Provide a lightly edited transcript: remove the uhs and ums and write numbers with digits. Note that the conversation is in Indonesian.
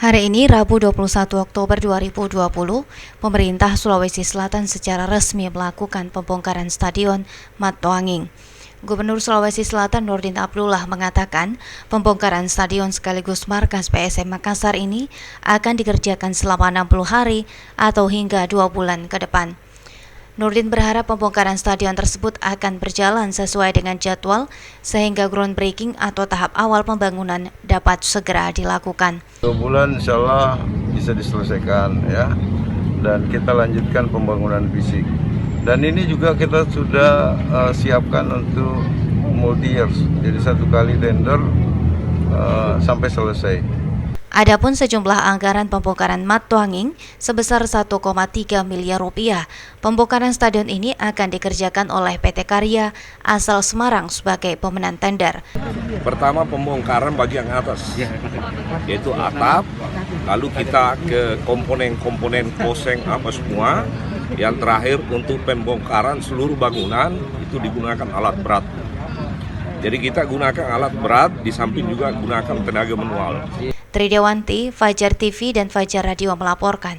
Hari ini, Rabu 21 Oktober 2020, pemerintah Sulawesi Selatan secara resmi melakukan pembongkaran Stadion Mattoanging. Gubernur Sulawesi Selatan Nurdin Abdullah mengatakan pembongkaran stadion sekaligus markas PSM Makassar ini akan dikerjakan selama 60 hari atau hingga 2 bulan ke depan. Nurdin berharap pembongkaran stadion tersebut akan berjalan sesuai dengan jadwal sehingga groundbreaking atau tahap awal pembangunan dapat segera dilakukan. 2 bulan insya Allah bisa diselesaikan ya, dan kita lanjutkan pembangunan fisik. Dan ini juga kita sudah siapkan untuk multi years, jadi 1 kali tender sampai selesai. Adapun sejumlah anggaran pembongkaran Mattoanging sebesar 1,3 miliar rupiah. Pembongkaran stadion ini akan dikerjakan oleh PT Karya asal Semarang sebagai pemenang tender. Pertama pembongkaran bagian atas, yaitu atap, lalu kita ke komponen-komponen koseng apa semua. Yang terakhir untuk pembongkaran seluruh bangunan itu digunakan alat berat. Jadi kita gunakan alat berat, di samping juga gunakan tenaga manual. Tridewanti, Fajar TV dan Fajar Radio melaporkan.